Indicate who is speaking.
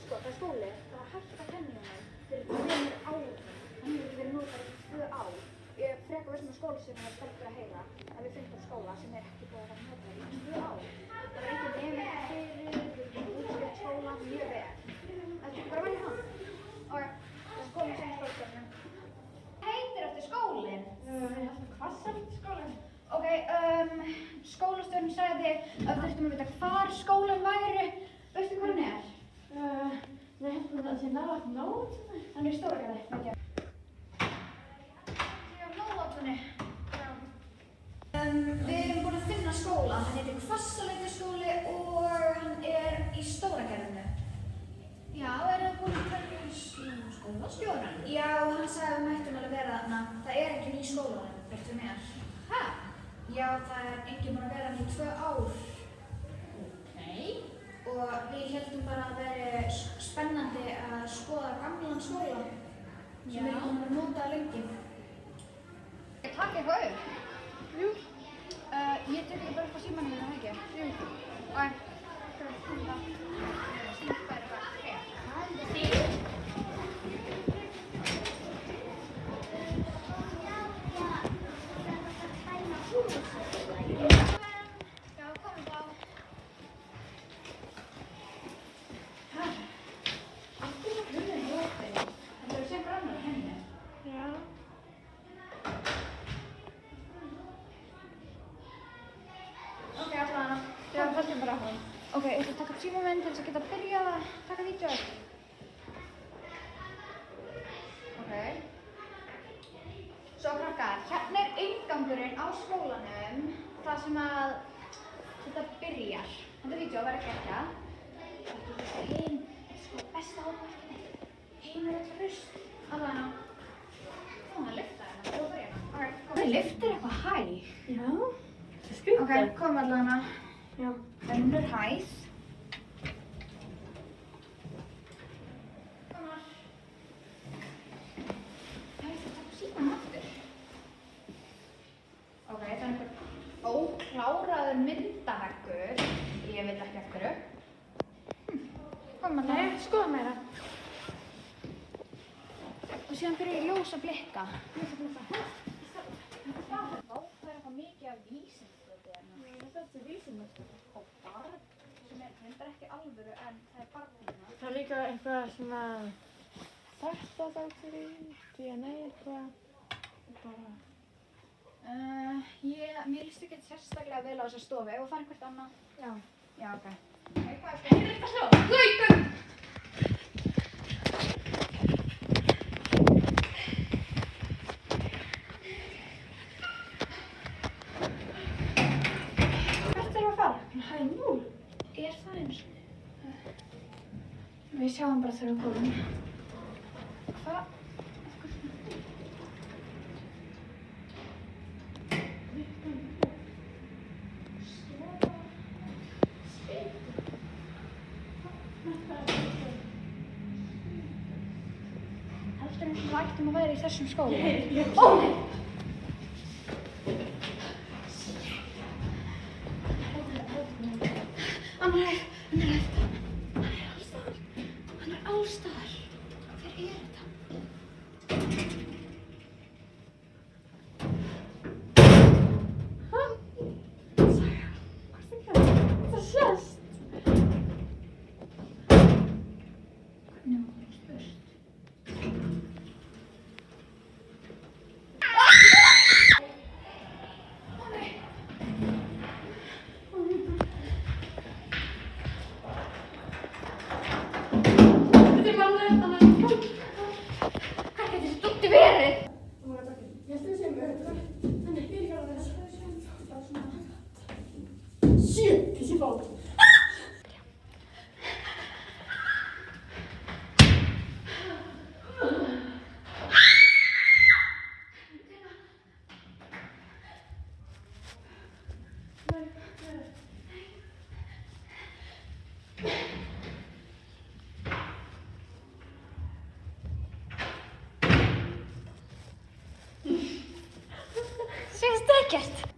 Speaker 1: Sko, það er skóli, það er hægt að kenna honum fyrir 2 árum. Hann hefur ekki verið notaður í 2 ár. Ég frekar veist með skóla sem er spenntur að heyra að við finnum skóla sem er ekki búið að vera notaður í 2 ár. Það er ekki nefnir fyrir, við erum útskilt skóla mjög vel. Það er bara velja hann. Ok, það er skólinn sem er skólastjórnum. Hvað heitir eftir skólinn? Hvassarskólinn. Ok, skólastjórnum sagði að við þurftum að vita hvar skólinn væri. Veistu hvað hann er?
Speaker 2: Nei, það sé nálægt nót.
Speaker 1: Hann er í Stóragerði, veit ég. Ég er á Nóatúni. Við erum búin að finna skóla. Hann heitir Hvassaleitisskóli og hann er í Stóragerðinu. Já, erum við búin að velja skólastjórann? Já, hann sagði að við mættum alveg vera þarna. Það er enginn í skólanum, veistu mér. Hæ? Já, það er enginn búin að vera hann í 2 ár.
Speaker 2: Ok.
Speaker 1: Og við heldum bara að það væri spennandi að skoða gamlan skóla sem er búin að nota lengi. Ég taka eitthvað upp? Jú. Ég tek ekki bara upp á símanum minna, ekki? Jú. Ok. Snippa er eitthvað. Ok, ég ætla að taka upp símann minn til þess að geta byrjað að taka vídeó. Ok. Svo krakkar, hérna er inngangurinn á skólanum þar sem að þetta byrjar. Þetta vídeó verður geggjað. Heim, sko, besta ábæðinni. Heim er alltaf hrust. Allavega. Það er lyfta hérna, þú byrja hérna. Ok, það er lyftir eitthvað hæg.
Speaker 2: Já, það er skrítið.
Speaker 1: Ok, kom allavega.
Speaker 2: Já.
Speaker 1: Önnur hæð. Komar. Það er þetta að síma aftur. Ok, það er einhver ókláraður myndaveggur. Ég veit ekki af hverju. Kom allavega.
Speaker 2: Nei, skoða meira.
Speaker 1: Og síðan byrja ég ljós að blikka. Ljós að blikka. Það er eitthvað mikið af vísindastöðu hérna.
Speaker 2: Þetta er vísindastöð.
Speaker 1: Og barn sem er reyndar ekki alvöru en það er barn hérna.
Speaker 2: Það er líka eitthvað svona þetta þáttur í DNA eitthvað. Bara.
Speaker 1: Mér líst ekki sérstaklega vel á þessa stofu. Ef við farum hvert annað.
Speaker 2: Já.
Speaker 1: Já, ok. Hvað er þetta hljóð? Hlautum! Er það eins? Við sjáum bara þegar við komum. Hvað? Heldur eins og við ættum að vera í þessum skóla? Ó! Hann er allstaðar. Hver er þetta?
Speaker 2: Hæ? Saga, hvað er það? Það sést.
Speaker 1: Hvernig var það spurt? Sést ekkert.